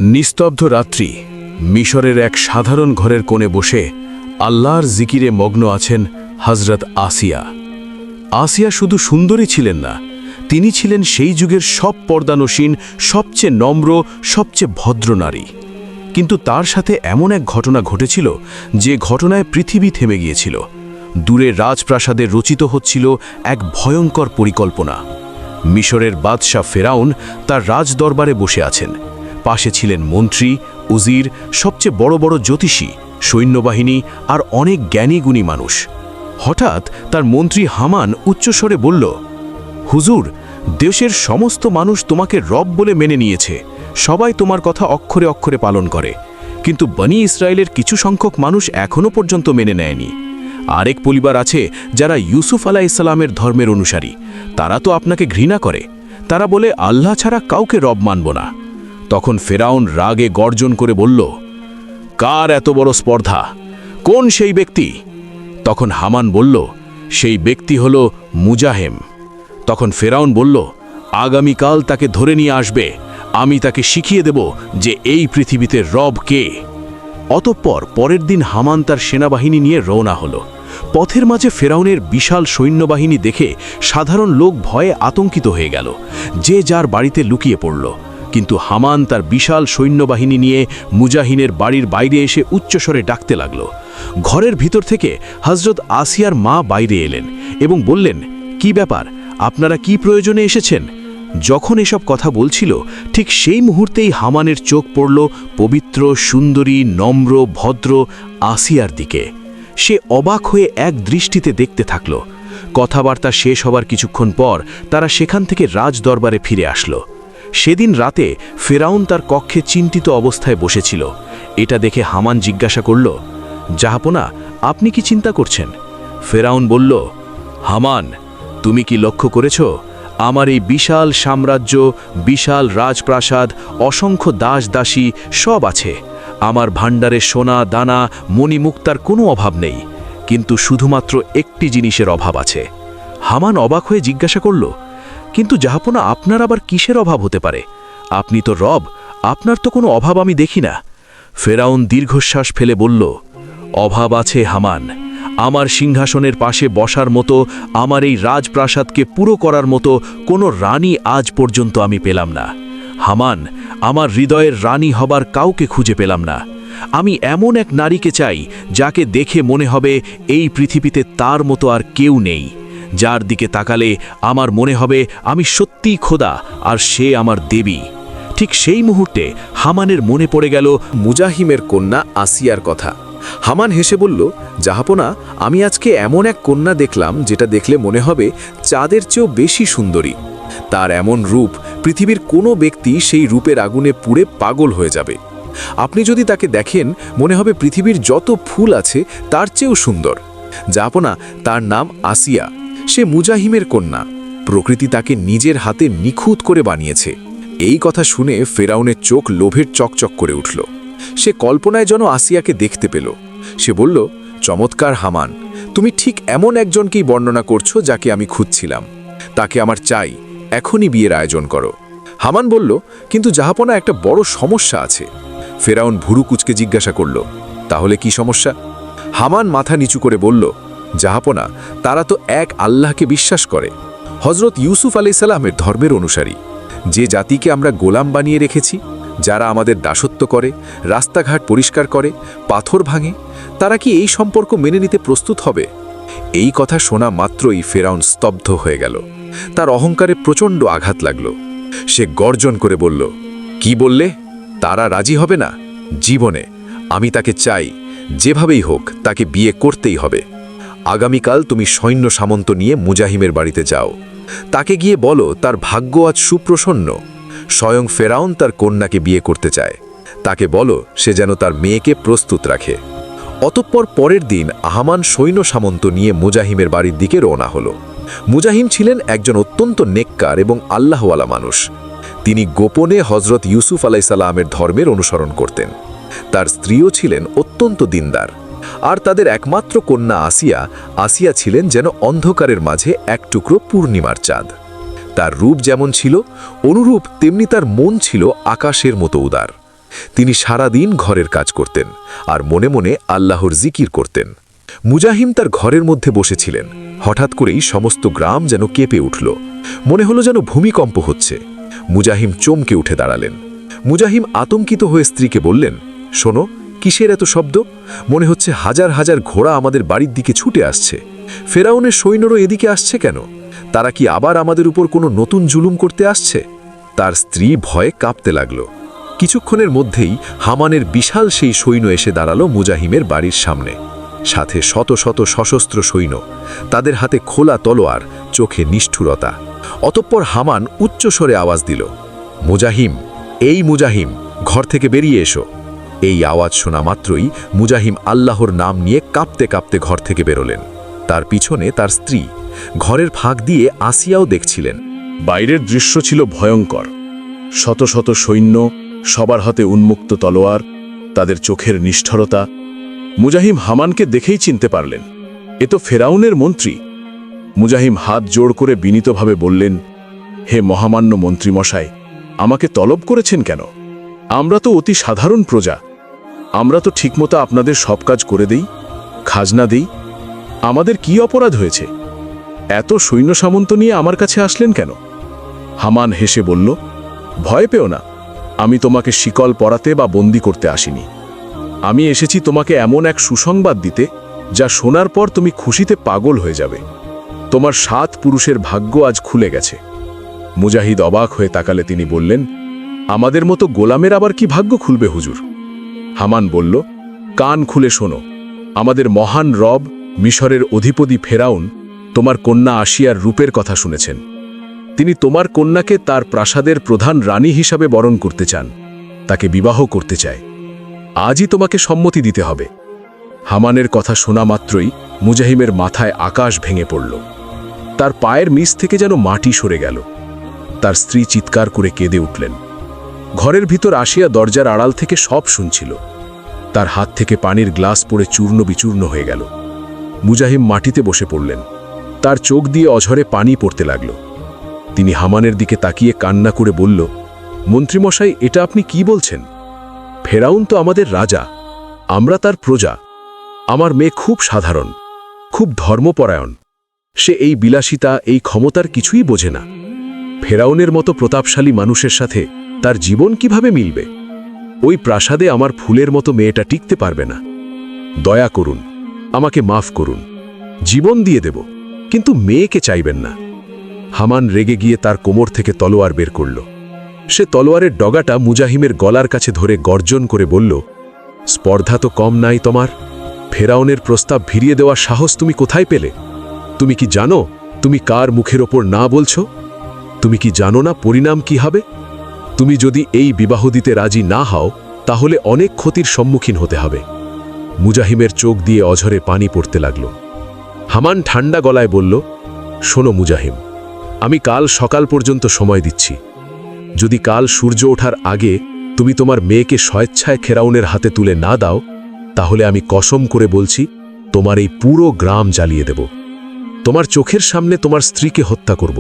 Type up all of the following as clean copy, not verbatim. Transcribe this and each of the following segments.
নিস্তব্ধ রাত্রি মিশরের এক সাধারণ ঘরের কোণে বসে আল্লাহর জিকিরে মগ্ন আছেন হযরত আসিয়া। আসিয়া শুধু সুন্দরী ছিলেন না, তিনি ছিলেন সেই যুগের সব পর্দানসীন, সবচেয়ে নম্র, সবচেয়ে ভদ্র নারী। কিন্তু তার সাথে এমন এক ঘটনা ঘটেছিল যে ঘটনায় পৃথিবী থেমে গিয়েছিল। দূরে রাজপ্রাসাদে রচিত হচ্ছিল এক ভয়ঙ্কর পরিকল্পনা। মিশরের বাদশাহ ফেরাউন তার রাজদরবারে বসে আছেন। পাশে ছিলেন মন্ত্রী, উজির, সবচেয়ে বড় বড় জ্যোতিষী, সৈন্যবাহিনী আর অনেক জ্ঞানীগুণী মানুষ। হঠাৎ তার মন্ত্রী হামান উচ্চস্বরে বলল, হুজুর, দেশের সমস্ত মানুষ তোমাকে রব বলে মেনে নিয়েছে, সবাই তোমার কথা অক্ষরে অক্ষরে পালন করে, কিন্তু বনি ইসরায়েলের কিছু সংখ্যক মানুষ এখনও পর্যন্ত মেনে নেয়নি। আরেক পরিবার আছে যারা ইউসুফ আলাইহিসসালামের ধর্মের অনুসারী, তারা তো আপনাকে ঘৃণা করে, তারা বলে আল্লাহ ছাড়া কাউকে রব মানব না। তখন ফেরাউন রাগে গর্জন করে বলল, কার এত বড় স্পর্ধা? কোন সেই ব্যক্তি? তখন হামান বলল, সেই ব্যক্তি হল মুজাহিম। তখন ফেরাউন বলল, আগামীকাল তাকে ধরে নিয়ে আসবে, আমি তাকে শিখিয়ে দেব যে এই পৃথিবীতে রব কে। অতঃপর পরের দিন হামান তার সেনাবাহিনী নিয়ে রওনা হল। পথের মাঝে ফেরাউনের বিশাল সৈন্যবাহিনী দেখে সাধারণ লোক ভয়ে আতঙ্কিত হয়ে গেল, যে যার বাড়িতে লুকিয়ে পড়ল। কিন্তু হামান তার বিশাল সৈন্যবাহিনী নিয়ে মুজাহিনের বাড়ির বাইরে এসে উচ্চস্বরে ডাকতে লাগল। ঘরের ভিতর থেকে হযরত আসিয়ার মা বাইরে এলেন এবং বললেন, কি ব্যাপার, আপনারা কি প্রয়োজনে এসেছেন? যখন এসব কথা বলছিল ঠিক সেই মুহূর্তেই হামানের চোখ পড়ল পবিত্র, সুন্দরী, নম্র, ভদ্র আসিয়ার দিকে। সে অবাক হয়ে এক দৃষ্টিতে দেখতে থাকল। কথাবার্তা শেষ হবার কিছুক্ষণ পর তারা সেখান থেকে রাজদরবারে ফিরে আসলো। সেদিন রাতে ফেরাউন তার কক্ষে চিন্তিত অবস্থায় বসেছিল। এটা দেখে হামান জিজ্ঞাসা করল, জাহাপনা, আপনি কি চিন্তা করছেন? ফেরাউন বলল, হামান, তুমি কি লক্ষ্য করেছ, আমার এই বিশাল সাম্রাজ্য, বিশাল রাজপ্রাসাদ, অসংখ্য দাস দাসী সব আছে। আমার ভাণ্ডারে সোনা, দানা, মণিমুক্তার কোনো অভাব নেই, কিন্তু শুধুমাত্র একটি জিনিসের অভাব আছে। হামান অবাক হয়ে জিজ্ঞাসা করল, কিন্তু জাহাপনা, আপনার আবার কিসের অভাব হতে পারে? আপনি তো রব, আপনার তো কোনো অভাব আমি দেখি না। ফেরাউন দীর্ঘশ্বাস ফেলে বলল, অভাব আছে হামান। আমার সিংহাসনের পাশে বসার মতো, আমার এই রাজপ্রাসাদকে পুরো করার মতো কোনো রানী আজ পর্যন্ত আমি পেলাম না। হামান, আমার হৃদয়ের রানী হবার কাউকে খুঁজে পেলাম না। আমি এমন এক নারীকে চাই যাকে দেখে মনে হবে এই পৃথিবীতে তার মতো আর কেউ নেই, যার দিকে তাকালে আমার মনে হবে আমি সত্যিই খোদা আর সে আমার দেবী। ঠিক সেই মুহূর্তে হামানের মনে পড়ে গেল মুজাহিমের কন্যা আসিয়ার কথা। হামান হেসে বলল, জাহাপনা, আমি আজকে এমন এক কন্যা দেখলাম যেটা দেখলে মনে হবে চাঁদের চেয়েও বেশি সুন্দরী। তার এমন রূপ পৃথিবীর কোনো ব্যক্তি সেই রূপের আগুনে পুড়ে পাগল হয়ে যাবে। আপনি যদি তাকে দেখেন মনে হবে পৃথিবীর যত ফুল আছে তার চেয়েও সুন্দর। জাহাপনা, তার নাম আসিয়া, সে মুজাহিমের কন্যা। প্রকৃতি তাকে নিজের হাতে নিখুঁত করে বানিয়েছে। এই কথা শুনে ফেরাউনের চোখ লোভের চকচক করে উঠল। সে কল্পনায় যেন আসিয়াকে দেখতে পেল। সে বলল, চমৎকার হামান, তুমি ঠিক এমন একজনকেই বর্ণনা করছো যাকে আমি খুঁজছিলাম। তাকে আমার চাই, এখনই বিয়ের আয়োজন করো। হামান বলল, কিন্তু জাহাপনা, একটা বড় সমস্যা আছে। ফেরাউন ভুরু কুচকে জিজ্ঞাসা করল, তাহলে কি সমস্যা? হামান মাথা নিচু করে বলল, জাহাপনা, তারা তো এক আল্লাহকে বিশ্বাস করে, হযরত ইউসুফ আলাইহিসসালামের ধর্মের অনুসারী, যে জাতিকে আমরা গোলাম বানিয়ে রেখেছি, যারা আমাদের দাসত্ব করে, রাস্তাঘাট পরিষ্কার করে, পাথর ভাঙে, তারা কি এই সম্পর্ক মেনে নিতে প্রস্তুত হবে? এই কথা শোনা মাত্রই ফেরাউন স্তব্ধ হয়ে গেল। তার অহংকারে প্রচণ্ড আঘাত লাগল। সে গর্জন করে বলল, কি বললে? তারা রাজি হবে না? জীবনে আমি তাকে চাই, যেভাবেই হোক তাকে বিয়ে করতেই হবে। আগামীকাল তুমি সৈন্য সামন্ত নিয়ে মুজাহিমের বাড়িতে যাও। তাকে গিয়ে বলো তার ভাগ্য আজ সুপ্রসন্ন। স্বয়ং ফেরাউন তার কন্যাকে বিয়ে করতে চায়। তাকে বলো সে যেন তার মেয়েকে প্রস্তুত রাখে। অতঃপর পরের দিন হামান সৈন্য সামন্ত নিয়ে মুজাহিমের বাড়ির দিকে রওনা হল। মুজাহিম ছিলেন একজন অত্যন্ত নেককার এবং আল্লাহওয়ালা মানুষ। তিনি গোপনে হযরত ইউসুফ আলাইহিসসালামের ধর্মের অনুসরণ করতেন। তার স্ত্রীও ছিলেন অত্যন্ত দিনদার। আর তাদের একমাত্র কন্যা আসিয়া ছিলেন যেন অন্ধকারের মাঝে এক টুকরো পূর্ণিমার চাঁদ। তার রূপ যেমন ছিল অনুরূপ তেমনি তার মন ছিল আকাশের মতো উদার। তিনি সারা দিন ঘরের কাজ করতেন আর মনে মনে আল্লাহর জিকির করতেন। মুজাহিম তার ঘরের মধ্যে বসেছিলেন। হঠাৎ করেই সমস্ত গ্রাম যেন কেঁপে উঠল। মনে হলো যেন ভূমিকম্প হচ্ছে। মুজাহিম চমকে উঠে দাঁড়ালেন। মুজাহিম আতঙ্কিত হয়ে স্ত্রীকে বললেন, শোনো, কিসের এত শব্দ? মনে হচ্ছে হাজার হাজার ঘোড়া আমাদের বাড়ির দিকে ছুটে আসছে। ফেরাউনের সৈন্যরও এদিকে আসছে কেন? তারা কি আবার আমাদের উপর কোনো নতুন জুলুম করতে আসছে? তার স্ত্রী ভয়ে কাঁপতে লাগল। কিছুক্ষণের মধ্যেই হামানের বিশাল সেই সৈন্য এসে দাঁড়ালো মুজাহিমের বাড়ির সামনে। সাথে শত শত সশস্ত্র সৈন্য, তাদের হাতে খোলা তলোয়ার, চোখে নিষ্ঠুরতা। অতঃপর হামান উচ্চস্বরে আওয়াজ দিল, মুজাহিম, এই মুজাহিম, ঘর থেকে বেরিয়ে এসো। এই আওয়াজ শোনা মাত্রই মুজাহিম আল্লাহর নাম নিয়ে কাঁপতে কাঁপতে ঘর থেকে বেরোলেন। তার পিছনে তার স্ত্রী, ঘরের ফাঁক দিয়ে আসিয়াও দেখছিলেন। বাইরের দৃশ্য ছিল ভয়ঙ্কর। শত শত সৈন্য, সবার হাতে উন্মুক্ত তলোয়ার, তাদের চোখের নিষ্ঠুরতা। মুজাহিম হামানকে দেখেই চিনতে পারলেন, এ তো ফেরাউনের মন্ত্রী। মুজাহিম হাত জোড় করে বিনীতভাবে বললেন, হে মহামান্য মন্ত্রীমশাই, আমাকে তলব করেছেন কেন? আমরা তো অতি সাধারণ প্রজা। আমরা তো ঠিকমতো আপনাদের সব কাজ করে দেই, খাজনা দেই। আমাদের কি অপরাধ হয়েছে? এত সৈন্য সামন্ত নিয়ে আমার কাছে আসলেন কেন? হামান হেসে বলল, ভয় পেও না, আমি তোমাকে শিকল পরাতে বা বন্দি করতে আসিনি। আমি এসেছি তোমাকে এমন এক সুসংবাদ দিতে যা শোনার পর তুমি খুশিতে পাগল হয়ে যাবে। তোমার 7 পুরুষের ভাগ্য আজ খুলে গেছে। মুজাহিদ অবাক হয়ে তাকালে তিনি বললেন, আমাদের মতো গোলামের আবার কি ভাগ্য খুলবে হুজুর? হামান বলল, কান খুলে শোনো, আমাদের মহান রব মিশরের অধিপতি ফেরাউন তোমার কন্যা আসিয়ার রূপের কথা শুনেছেন। তিনি তোমার কন্যাকে তার প্রাসাদের প্রধান রানী হিসাবে বরণ করতে চান, তাকে বিবাহ করতে চায়। আজই তোমাকে সম্মতি দিতে হবে। হামানের কথা শোনা মাত্রই মুজাহিমের মাথায় আকাশ ভেঙে পড়ল। তার পায়ের নিচ থেকে যেন মাটি সরে গেল। তার স্ত্রী চিৎকার করে কেঁদে উঠলেন। ঘরের ভিতর আসিয়া দরজার আড়াল থেকে সব শুনছিল। তার হাত থেকে পানির গ্লাস পড়ে চূর্ণ বিচূর্ণ হয়ে গেল। মুজাহিম মাটিতে বসে পড়লেন। তার চোখ দিয়ে অঝরে পানি পড়তে লাগল। তিনি হামানের দিকে তাকিয়ে কান্না করে বলল, মন্ত্রীমশাই, এটা আপনি কি বলছেন? ফেরাউন তো আমাদের রাজা, আমরা তার প্রজা। আমার মেয়ে খুব সাধারণ, খুব ধর্মপরায়ণ। সে এই বিলাসিতা, এই ক্ষমতার কিছুই বোঝে না। ফেরাউনের মতো প্রতাপশালী মানুষের সাথে তার জীবন কিভাবে মিলবে? ওই প্রাসাদে আমার ফুলের মতো মেয়েটা টিকতে পারবে না। দয়া করুন, আমাকে মাফ করুন, জীবন দিয়ে দেব, কিন্তু মেয়েকে চাইবেন না। হামান রেগে গিয়ে তার কোমর থেকে তলোয়ার বের করল। সে তলোয়ারের ডগাটা মুজাহিমের গলার কাছে ধরে গর্জন করে বলল, স্পর্ধা তো কম নাই তোমার। ফেরাউনের প্রস্তাব ভিড়িয়ে দেওয়ার সাহস তুমি কোথায় পেলে? তুমি কি জানো তুমি কার মুখের ওপর না বলছো? তুমি কি জানো না পরিণাম কি হবে? তুমি যদি এই বিবাহ দিতে রাজি না হও, তাহলে অনেক ক্ষতির সম্মুখীন হতে হবে। মুজাহিমের চোখ দিয়ে অঝরে পানি পড়তে লাগল। হামান ঠান্ডা গলায় বলল, শোনো মুজাহিম, আমি কাল সকাল পর্যন্ত সময় দিচ্ছি। যদি কাল সূর্য ওঠার আগে তুমি তোমার মেয়েকে স্বেচ্ছায় ফেরাউনের হাতে তুলে না দাও, তাহলে আমি কসম করে বলছি, তোমার এই পুরো গ্রাম জ্বালিয়ে দেব। তোমার চোখের সামনে তোমার স্ত্রীকে হত্যা করব,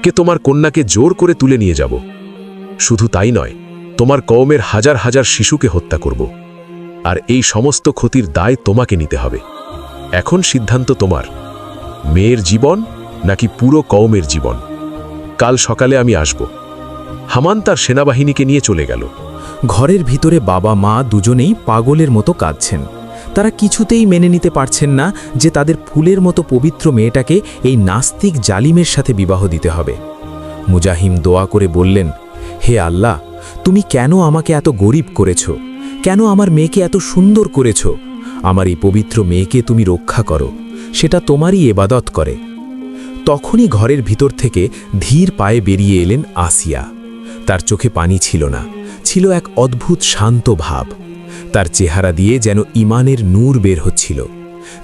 কে তোমার কন্যাকে জোর করে তুলে নিয়ে যাব। শুধু তাই নয়, তোমার কওমের হাজার হাজার শিশুকে হত্যা করব। আর এই সমস্ত ক্ষতির দায় তোমাকে নিতে হবে। এখন সিদ্ধান্ত তোমার, মেয়ের জীবন নাকি পুরো কওমের জীবন। কাল সকালে আমি আসব। হামান তার সেনাবাহিনীকে নিয়ে চলে গেল। ঘরের ভিতরে বাবা মা দুজনেই পাগলের মতো কাঁদছেন। তারা কিছুতেই মেনে নিতে পারছেন না যে তাদের ফুলের মতো পবিত্র মেয়েটাকে এই নাস্তিক জালিমের সাথে বিবাহ দিতে হবে। মুজাহিম দোয়া করে বললেন, হে আল্লাহ, তুমি কেন আমাকে এত গরিব করেছ? কেন আমার মেয়েকে এত সুন্দর করেছ? আমার এই পবিত্র মেয়েকে তুমি রক্ষা করো, সেটা তোমারই ইবাদত করে। তখনই ঘরের ভিতর থেকে ধীর পায়ে বেরিয়ে এলেন আসিয়া। তার চোখে পানি ছিল না, ছিল এক অদ্ভুত শান্ত ভাব। তার চেহারা দিয়ে যেন ঈমানের নূর বের হচ্ছিল।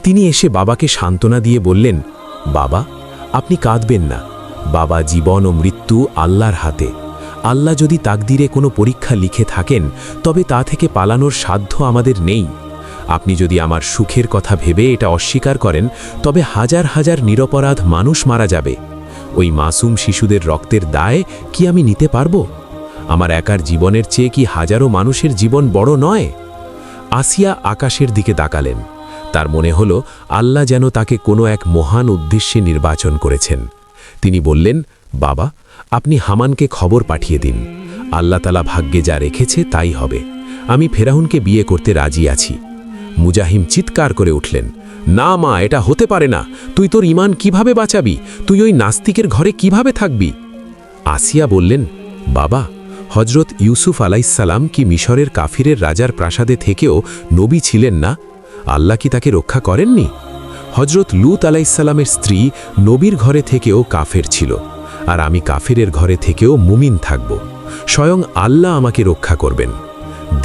তিনি এসে বাবাকে সান্ত্বনা দিয়ে বললেন, বাবা, আপনি কাঁদবেন না। বাবা, জীবন ও মৃত্যু আল্লাহর হাতে। আল্লাহ যদি তাকদিরে কোনো পরীক্ষা লিখে থাকেন, তবে তা থেকে পালানোর সাধ্য আমাদের নেই। আপনি যদি আমার সুখের কথা ভেবে এটা অস্বীকার করেন, তবে হাজার হাজার নিরপরাধ মানুষ মারা যাবে। ওই মাসুম শিশুদের রক্তের দায় কি আমি নিতে পারব? আমার একার জীবনের চেয়ে কি হাজারো মানুষের জীবন বড় নয়? আসিয়া আকাশের দিকে তাকালেন। তার মনে হল আল্লাহ যেন তাকে কোনো এক মহান উদ্দেশ্যে নির্বাচন করেছেন। তিনি বললেন, বাবা, আপনি হামানকে খবর পাঠিয়ে দিন। আল্লাহ তাআলা ভাগ্যে যা রেখেছে তাই হবে। আমি ফেরাউনকে বিয়ে করতে রাজি আছি। মুজাহিম চিৎকার করে উঠলেন, না মা, এটা হতে পারে না। তুই তোর ঈমান কিভাবে বাঁচাবি? তুই ওই নাস্তিকের ঘরে কিভাবে থাকবি? আসিয়া বললেন, বাবা, হজরত ইউসুফ আলাইসাল্লাম কি মিশরের কাফিরের রাজার প্রাসাদে থেকেও নবী ছিলেন না? আল্লাহ কি তাকে রক্ষা করেননি? হজরত লূত আলাইসাল্লামের স্ত্রী নবীর ঘরে থেকেও কাফের ছিল, আর আমি কাফিরের ঘরে থেকেও মুমিন থাকব। স্বয়ং আল্লাহ আমাকে রক্ষা করবেন।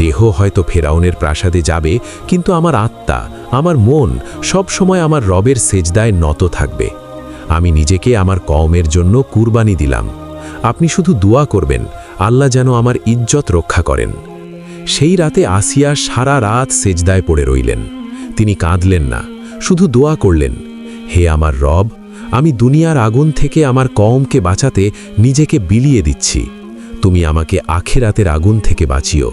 দেহ হয়তো ফেরাউনের প্রাসাদে যাবে, কিন্তু আমার আত্মা, আমার মন সব সময় আমার রবের সেজদায় নত থাকবে। আমি নিজেকে আমার কওমের জন্য কুরবানি দিলাম। আপনি শুধু দোয়া করবেন আল্লাহ যেন আমার ইজ্জত রক্ষা করেন। সেই রাতে আসিয়া সারা রাত সেজদায় পড়ে রইলেন। তিনি কাঁদলেন না, শুধু দোয়া করলেন, হে আমার রব, আমি দুনিয়ার আগুন থেকে আমার কওমকে বাঁচাতে নিজেকে বিলিয়ে দিচ্ছি। তুমি আমাকে আখিরাতের আগুন থেকে বাঁচিও।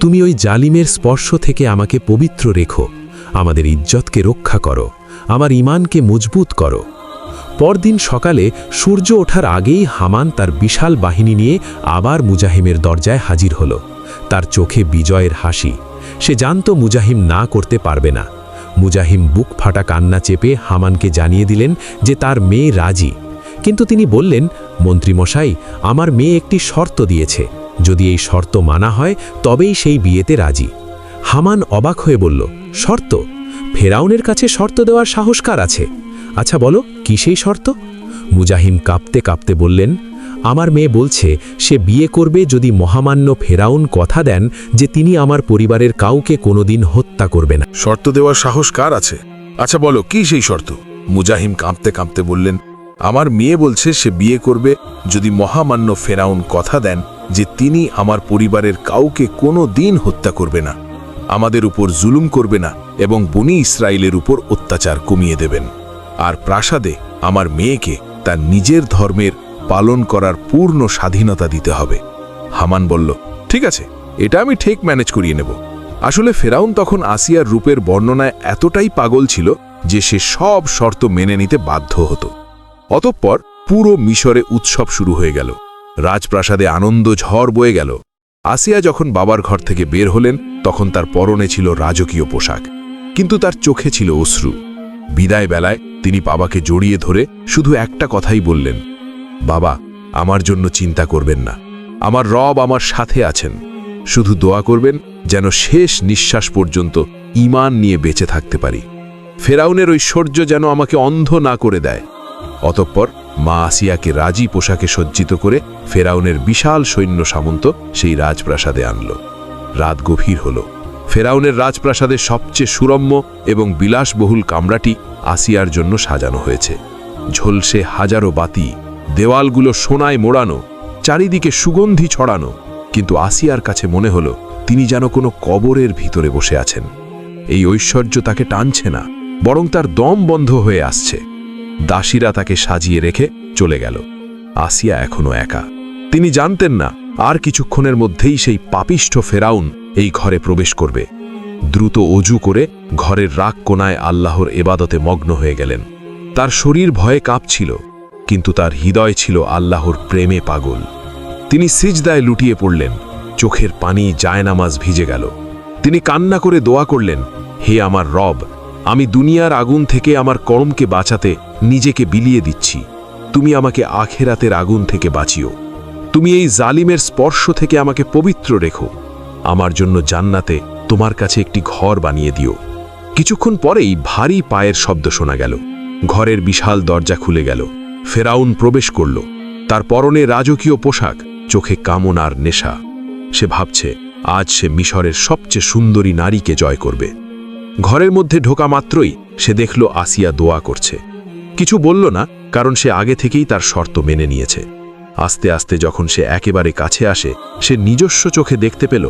তুমি ওই জালিমের স্পর্শ থেকে আমাকে পবিত্র রেখো। আমাদের ইজ্জতকে রক্ষা করো, আমার ঈমানকে মজবুত করো। পরদিন সকালে সূর্য ওঠার আগেই হামান তার বিশাল বাহিনী নিয়ে আবার মুজাহিমের দরজায় হাজির হল। তার চোখে বিজয়ের হাসি। সে জানত মুজাহিম না করতে পারবে না। মুজাহিম বুক ফাটা কান্না চেপে হামানকে জানিয়ে দিলেন যে তার মেয়ে রাজি। কিন্তু তিনি বললেন, মন্ত্রীমশাই, আমার মেয়ে একটি শর্ত দিয়েছে। যদি এই শর্ত মানা হয় তবেই সেই বিয়েতে রাজি। হামান অবাক হয়ে বলল, শর্ত? ফেরাউনের কাছে শর্ত দেওয়ার সাহস কার আছে? আচ্ছা বলো, কি সেই শর্ত? মুজাহিম কাঁপতে কাঁপতে বললেন, আমার মেয়ে বলছে সে বিয়ে করবে যদি মহামান্য ফেরাউন কথা দেন যে তিনি আমার পরিবারের কাউকে কোনোদিন হত্যা করবে না। শর্ত দেওয়ার সাহস কার আছে? আচ্ছা বলো, কি সেই শর্ত? মুজাহিম কাঁপতে কাঁপতে বললেন, আমার মেয়ে বলছে সে বিয়ে করবে যদি মহামান্য ফেরাউন কথা দেন যে তিনি আমার পরিবারের কাউকে কোনো দিন হত্যা করবে না, আমাদের উপর জুলুম করবে না এবং বনি ইসরায়েলের উপর অত্যাচার কমিয়ে দেবেন। আর প্রাসাদে আমার মেয়েকে তার নিজের ধর্মের পালন করার পূর্ণ স্বাধীনতা দিতে হবে। হামান বলল, ঠিক আছে, এটা আমি ঠিক ম্যানেজ করিয়ে নেব। আসলে ফেরাউন তখন আসিয়ার রূপের বর্ণনায় এতটাই পাগল ছিল যে সে সব শর্ত মেনে নিতে বাধ্য হতো। অতঃপর পুরো মিশরে উৎসব শুরু হয়ে গেল। রাজপ্রাসাদে আনন্দ ঝড় বয়ে গেল। আসিয়া যখন বাবার ঘর থেকে বের হলেন তখন তার পরনে ছিল রাজকীয় পোশাক, কিন্তু তার চোখে ছিল অশ্রু। বিদায় বেলায় তিনি বাবাকে জড়িয়ে ধরে শুধু একটা কথাই বললেন, বাবা, আমার জন্য চিন্তা করবেন না, আমার রব আমার সাথে আছেন। শুধু দোয়া করবেন যেন শেষ নিঃশ্বাস পর্যন্ত ঈমান নিয়ে বেঁচে থাকতে পারি। ফেরাউনের ঐশ্বর্য যেন আমাকে অন্ধ না করে দেয়। অতঃপর মা আসিয়াকে রাজি পোশাকে সজ্জিত করে ফেরাউনের বিশাল সৈন্য সামন্ত সেই রাজপ্রাসাদে আনল। রাত গভীর হল। ফেরাউনের রাজপ্রাসাদের সবচেয়ে সুরম্য এবং বিলাসবহুল কামরাটি আসিয়ার জন্য সাজানো হয়েছে। ঝলসে হাজারো বাতি, দেওয়ালগুলো সোনায় মোড়ানো, চারিদিকে সুগন্ধি ছড়ানো, কিন্তু আসিয়ার কাছে মনে হল তিনি যেন কোনো কবরের ভিতরে বসে আছেন। এই ঐশ্বর্য তাকে টানছে না, বরং তার দম বন্ধ হয়ে আসছে। দাসীরা তাকে সাজিয়ে রেখে চলে গেল। আসিয়া এখনো একা। তিনি জানতেন না আর কিছুক্ষণের মধ্যেই সেই পাপিষ্ঠ ফেরাউন এই ঘরে প্রবেশ করবে। দ্রুত অজু করে ঘরের রাগ কোণায় আল্লাহর এবাদতে মগ্ন হয়ে গেলেন। তার শরীর ভয়ে কাঁপছিল, কিন্তু তার হৃদয় ছিল আল্লাহর প্রেমে পাগল। তিনি সিজদায় লুটিয়ে পড়লেন, চোখের পানি জায়নামাজ ভিজে গেল। তিনি কান্না করে দোয়া করলেন, হে আমার রব, আমি দুনিয়ার আগুন থেকে আমার কর্মকে বাঁচাতে নিজেকে বিলিয়ে দিচ্ছি। তুমি আমাকে আখেরাতের আগুন থেকে বাঁচিও। তুমি এই জালিমের স্পর্শ থেকে আমাকে পবিত্র রেখো। আমার জন্য জান্নাতে তোমার কাছে একটি ঘর বানিয়ে দিও। কিছুক্ষণ পরেই ভারী পায়ের শব্দ শোনা গেল। ঘরের বিশাল দরজা খুলে গেল। ফেরাউন প্রবেশ করল। তার পরনে রাজকীয় পোশাক, চোখে কামনার নেশা। সে ভাবছে আজ সে মিশরের সবচেয়ে সুন্দরী নারীকে জয় করবে। ঘরের মধ্যে ঢোকা মাত্রই সে দেখল আসিয়া দোয়া করছে। কিছু বলল না, কারণ সে আগে থেকেই তার শর্ত মেনে নিয়েছে। আস্তে আস্তে যখন সে একেবারে কাছে আসে, সে নিজস্ব চোখে দেখতে পেল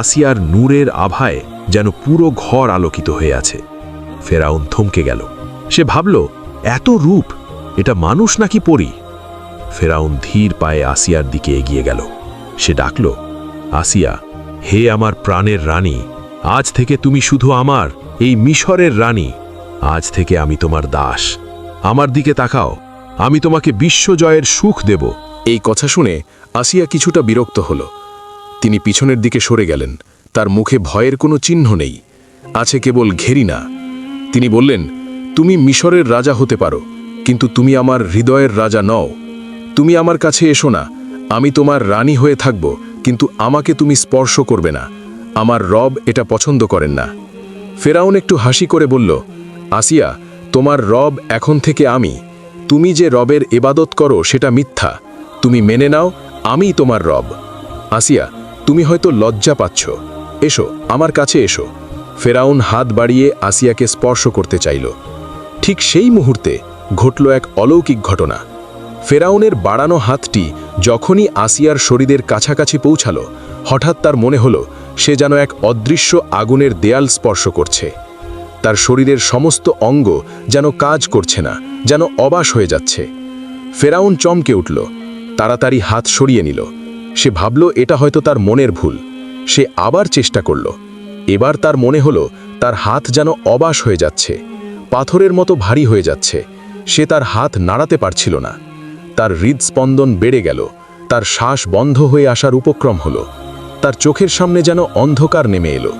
আসিয়ার নূরের আভায় যেন পুরো ঘর আলোকিত হয়ে আছে। ফেরাউন থমকে গেল। সে ভাবল, এত রূপ, এটা মানুষ নাকি পরী? ফেরাউন ধীর পায়ে আসিয়ার দিকে এগিয়ে গেল। সে ডাকল, আসিয়া, হে আমার প্রাণের রানী, আজ থেকে তুমি শুধু আমার, এই মিশরের রানী। আজ থেকে আমি তোমার দাস। আমার দিকে তাকাও, আমি তোমাকে বিশ্বজয়ের সুখ দেব। এই কথা শুনে আসিয়া কিছুটা বিরক্ত হল। তিনি পিছনের দিকে সরে গেলেন। তার মুখে ভয়ের কোনো চিহ্ন নেই, আছে কেবল ঘেরিনা। তিনি বললেন, তুমি মিশরের রাজা হতে পারো, কিন্তু তুমি আমার হৃদয়ের রাজা নও। তুমি আমার কাছে এসো না, আমি তোমার রানী হয়ে থাকব, কিন্তু আমাকে তুমি স্পর্শ করবে না। আমার রব এটা পছন্দ করেন না। ফেরাউন একটু হাসি করে বলল, আসিয়া, তোমার রব এখন থেকে আমি। তুমি যে রবের ইবাদত করো সেটা মিথ্যা। তুমি মেনে নাও আমিই তোমার রব। আসিয়া, তুমি হয়তো লজ্জা পাচ্ছ, এসো আমার কাছে এসো। ফেরাউন হাত বাড়িয়ে আসিয়াকে স্পর্শ করতে চাইল। ঠিক সেই মুহূর্তে ঘটল এক অলৌকিক ঘটনা। ফেরাউনের বাড়ানো হাতটি যখনই আসিয়ার শরীরের কাছাকাছি পৌঁছালো, হঠাৎ তার মনে হলো সে যেন এক অদৃশ্য আগুনের দেয়াল স্পর্শ করছে। তার শরীরের সমস্ত অঙ্গ যেন কাজ করছে না, যেন অবাস হয়ে যাচ্ছে। ফেরাউন চমকে উঠল, তাড়াতাড়ি হাত সরিয়ে নিল। সে ভাবল এটা হয়তো তার মনের ভুল। সে আবার চেষ্টা করল। এবার তার মনে হলো তার হাত যেন অবাস হয়ে যাচ্ছে, পাথরের মতো ভারী হয়ে যাচ্ছে। সে তার হাত নাড়াতে পারছিল না। তার হৃদস্পন্দন বেড়ে গেল, তার শ্বাস বন্ধ হয়ে আসার উপক্রম হলো। তার চোখের সামনে যেন অন্ধকার নেমে এলো।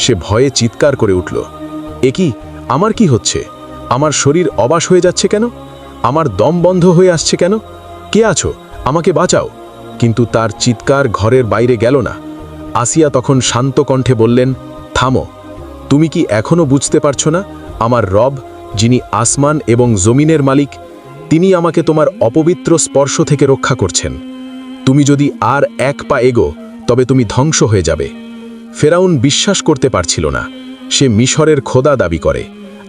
সে ভয়ে চিৎকার করে উঠল, এ কি, আমার কি হচ্ছে? আমার শরীর অবাস হয়ে যাচ্ছে কেন? আমার দম বন্ধ হয়ে আসছে কেন? কে আছো? আমাকে বাঁচাও। কিন্তু তার চিৎকার ঘরের বাইরে গেল না। আসিয়া তখন শান্ত কণ্ঠে বললেন, থামো। তুমি কি এখনো বুঝতে পারছো না? আমার রব, যিনি আসমান এবং জমিনের মালিক, তিনি আমাকে তোমার অপবিত্র স্পর্শ থেকে রক্ষা করছেন। তুমি যদি আর এক পা এগো, তবে তুমি ধ্বংস হয়ে যাবে। ফেরাউন বিশ্বাস করতে পারছিল না। সে মিশরের খোদা দাবি করে,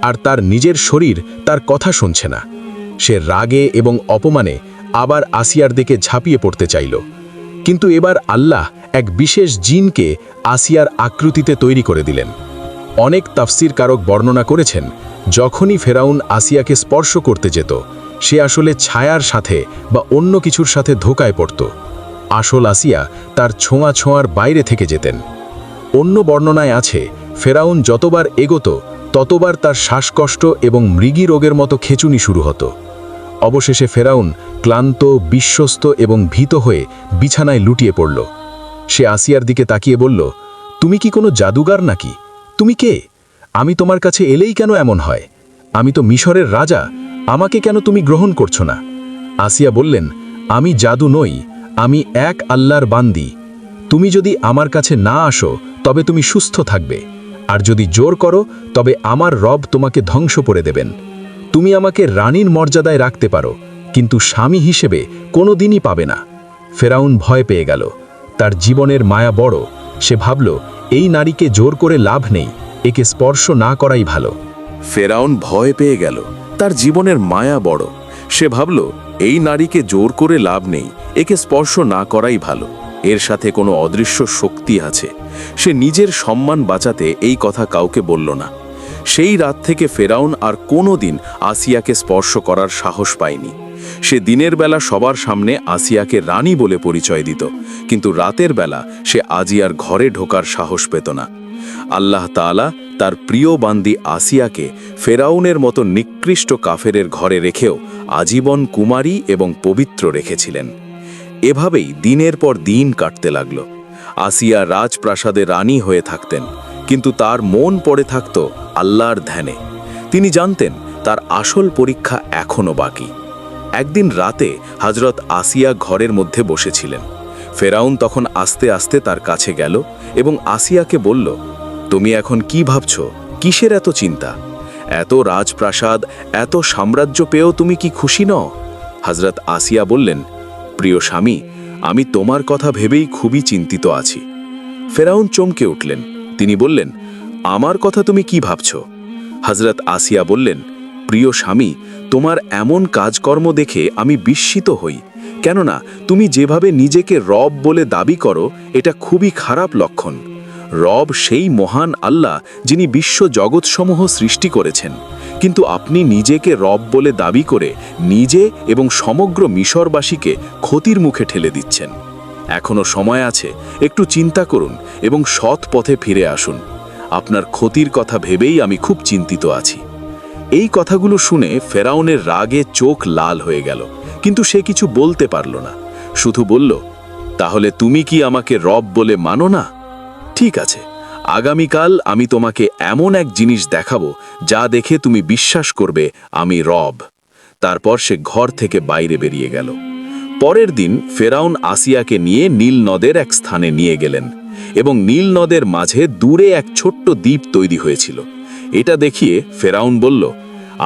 আর তার নিজের শরীর তার কথা শুনছে না। সে রাগে এবং অপমানে আবার আসিয়ার দিকে ঝাঁপিয়ে পড়তে চাইল। কিন্তু এবার আল্লাহ এক বিশেষ জিনকে আসিয়ার আকৃতিতে তৈরি করে দিলেন। অনেক তাফসিরকারক বর্ণনা করেছেন, যখনই ফেরাউন আসিয়াকে স্পর্শ করতে যেত, সে আসলে ছায়ার সাথে বা অন্য কিছুর সাথে ধোকায় পড়ত। আসল আসিয়া তার ছোঁয়ার বাইরে থেকে যেতেন। অন্য বর্ণনায় আছে, ফেরাউন যতবার এগোতো ততবার তার শ্বাসকষ্ট এবং মৃগী রোগের মতো খেচুনি শুরু হতো। অবশেষে ফেরাউন ক্লান্ত, বিশ্বস্ত এবং ভীত হয়ে বিছানায় লুটিয়ে পড়ল। সে আসিয়ার দিকে তাকিয়ে বলল, তুমি কি কোনো জাদুগার নাকি? তুমি কে? আমি তোমার কাছে এলেই কেন এমন হয়? আমি তো মিশরের রাজা, আমাকে কেন তুমি গ্রহণ করছো না? আসিয়া বললেন, আমি জাদু নই, আমি এক আল্লাহর বান্দি। তুমি যদি আমার কাছে না আসো তবে তুমি সুস্থ থাকবে, আর যদি জোর করো তবে আমার রব তোমাকে ধ্বংস করে দেবেন। তুমি আমাকে রানীর মর্যাদায় রাখতে পারো, কিন্তু স্বামী হিসেবে কোনো দিনই পাবে না। ফেরাউন ভয় পেয়ে গেল। তার জীবনের মায়া বড়। সে ভাবল, এই নারীকে জোর করে লাভ নেই, একে স্পর্শ না করাই ভালো। ফেরাউন ভয় পেয়ে গেল। তার জীবনের মায়া বড়। সে ভাবল, এই নারীকে জোর করে লাভ নেই, একে স্পর্শ না করাই ভালো। এর সাথে কোনো অদৃশ্য শক্তি আছে। সে নিজের সম্মান বাঁচাতে এই কথা কাউকে বলল না। সেই রাত থেকে ফেরাউন আর কোনো দিন আসিয়াকে স্পর্শ করার সাহস পায়নি। সে দিনের বেলা সবার সামনে আসিয়াকে রানী বলে পরিচয় দিত, কিন্তু রাতের বেলা সে আজিয়ার ঘরে ঢোকার সাহস পেত না। আল্লাহ তাআলা তার প্রিয় বান্দি আসিয়াকে ফেরাউনের মতো নিকৃষ্ট কাফেরের ঘরে রেখেও আজীবন কুমারী এবং পবিত্র রেখেছিলেন। এভাবেই দিনের পর দিন কাটতে লাগল। আসিয়া রাজপ্রাসাদে রানী হয়ে থাকতেন, কিন্তু তার মন পড়ে থাকত আল্লাহর ধ্যানে। তিনি জানতেন তার আসল পরীক্ষা এখনো বাকি। একদিন রাতে হযরত আসিয়া ঘরের মধ্যে বসেছিলেন। ফেরাউন তখন আস্তে আস্তে তার কাছে গেল এবং আসিয়াকে বলল, তুমি এখন কি ভাবছ? কিসের এত চিন্তা? এত রাজপ্রাসাদ, এত সাম্রাজ্য পেয়েও তুমি কি খুশি নও? হযরত আসিয়া বললেন, প্রিয় স্বামী, আমি তোমার কথা ভেবেই খুবই চিন্তিত আছি। ফেরাউন চমকে উঠলেন। তিনি বললেন, আমার কথা তুমি কি ভাবছ? হযরত আসিয়া বললেন, প্রিয় স্বামী, তোমার এমন কাজকর্ম দেখে আমি বিস্মিত হই। কেননা তুমি যেভাবে নিজেকে রব বলে দাবি করো, এটা খুবই খারাপ লক্ষণ। রব সেই মহান আল্লাহ যিনি বিশ্ব জগৎসমূহ সৃষ্টি করেছেন, কিন্তু আপনি নিজেকে রব বলে দাবি করে নিজে এবং সমগ্র মিশরবাসীকে ক্ষতির মুখে ঠেলে দিচ্ছেন। এখনো সময় আছে, একটু চিন্তা করুন এবং সৎ পথে ফিরে আসুন। আপনার ক্ষতির কথা ভেবেই আমি খুব চিন্তিত আছি। এই কথাগুলো শুনে ফেরাউনের রাগে চোখ লাল হয়ে গেল, কিন্তু সে কিছু বলতে পারল না। শুধু বলল, তাহলে তুমি কি আমাকে রব বলে মানো না? ঠিক আছে, আগামীকাল আমি তোমাকে এমন এক জিনিস দেখাবো যা দেখে তুমি বিশ্বাস করবে আমি রব। তারপর সে ঘর থেকে বাইরে বেরিয়ে গেল। পরের দিন ফেরাউন আসিয়াকে নিয়ে নীল নদের এক স্থানে নিয়ে গেলেন এবং নীল নদের মাঝে দূরে এক ছোট্ট দ্বীপ তৈরি হয়েছিল। এটা দেখিয়ে ফেরাউন বলল,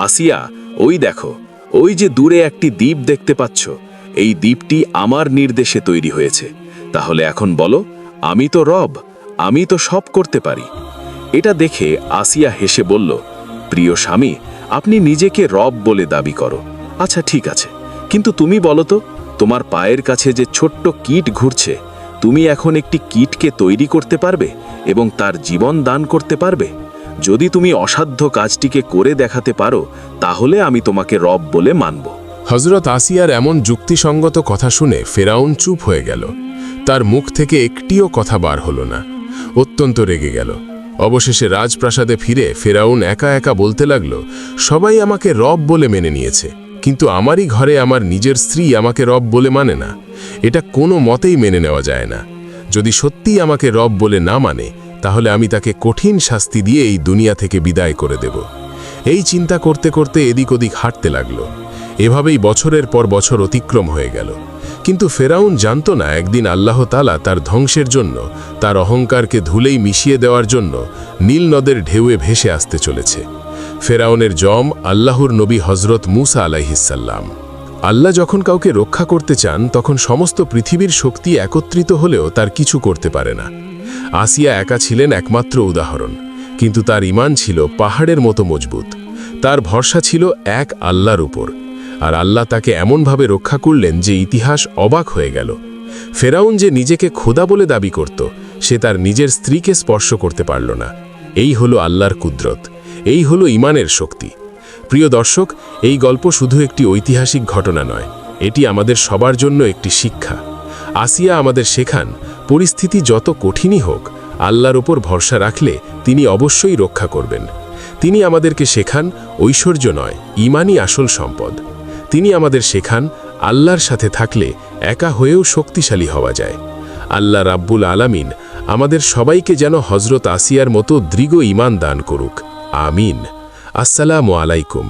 আসিয়া, ওই দেখো, ওই যে দূরে একটি দ্বীপ দেখতে পাচ্ছ, এই দ্বীপটি আমার নির্দেশে তৈরি হয়েছে। তাহলে এখন বলো, আমি তো রব, আমি তো সব করতে পারি। এটা দেখে আসিয়া হেসে বলল, প্রিয় স্বামী, আপনি নিজেকে রব বলে দাবি করো। আচ্ছা ঠিক আছে, কিন্তু তুমি বলো তো, তোমার পায়ের কাছে যে ছোট্ট কীট ঘুরছে, তুমি এখন একটি কীটকে তৈরি করতে পারবে এবং তার জীবন দান করতে পারবে? যদি তুমি অসাধ্য কাজটিকে করে দেখাতে পারো, তাহলে আমি তোমাকে রব বলে মানব। হযরত আসিয়ার এমন যুক্তিসঙ্গত কথা শুনে ফেরাউন চুপ হয়ে গেল। তার মুখ থেকে একটিও কথা বার হলো না। অত্যন্ত রেগে গেল। অবশেষে রাজপ্রাসাদে ফিরে ফেরাউন একা একা বলতে লাগল, সবাই আমাকে রব বলে মেনে নিয়েছে, কিন্তু আমারই ঘরে আমার নিজের স্ত্রী আমাকে রব বলে মানে না। এটা কোনো মতেই মেনে নেওয়া যায় না। যদি সত্যিই আমাকে রব বলে না মানে, তাহলে আমি তাকে কঠিন শাস্তি দিয়ে এই দুনিয়া থেকে বিদায় করে দেব। এই চিন্তা করতে করতে এদিক ওদিক হাঁটতে লাগল। এভাবেই বছরের পর বছর অতিক্রম হয়ে গেল। কিন্তু ফেরাউন জানত না, একদিন আল্লাহ তাআলা তার ধ্বংসের জন্য, তার অহংকারকে ধুলেই মিশিয়ে দেওয়ার জন্য নীল নদের ঢেউয়ে ভেসে আসতে চলেছে। ফেরাউনের জম আল্লাহর নবী হযরত মুসা আলাইহিসসালাম। আল্লাহ যখন কাউকে রক্ষা করতে চান, তখন সমস্ত পৃথিবীর শক্তি একত্রিত হলেও তার কিছু করতে পারে না। আসিয়া একা ছিলেন একমাত্র উদাহরণ, কিন্তু তার ঈমান ছিল পাহাড়ের মতো মজবুত। তার ভরসা ছিল এক আল্লাহর উপর, আর আল্লাহ তাকে এমনভাবে রক্ষা করলেন যে ইতিহাস অবাক হয়ে গেল। ফেরাউন যে নিজেকে খোদা বলে দাবি করত, সে তার নিজের স্ত্রীকে স্পর্শ করতে পারল না। এই হলো আল্লাহর কুদরত, এই হলো ঈমানের শক্তি। প্রিয় দর্শক, এই গল্প শুধু একটি ঐতিহাসিক ঘটনা নয়, এটি আমাদের সবার জন্য একটি শিক্ষা। আসিয়া আমাদের শেখান, পরিস্থিতি যত কঠিনই হোক, আল্লাহর উপর ভরসা রাখলে তিনি অবশ্যই রক্ষা করবেন। তিনি আমাদেরকে শেখান, ঐশ্বর্য নয়, ঈমানই আসল সম্পদ। তিনি আমাদের শেখান, আল্লাহর সাথে থাকলে একা হয়েও শক্তিশালী হওয়া যায়। আল্লাহ রাব্বুল আলামিন আমাদের সবাইকে যেন হযরত আসিয়ার মতো দৃঢ় ঈমান দান করুক। আমিন। আসসালামু আলাইকুম।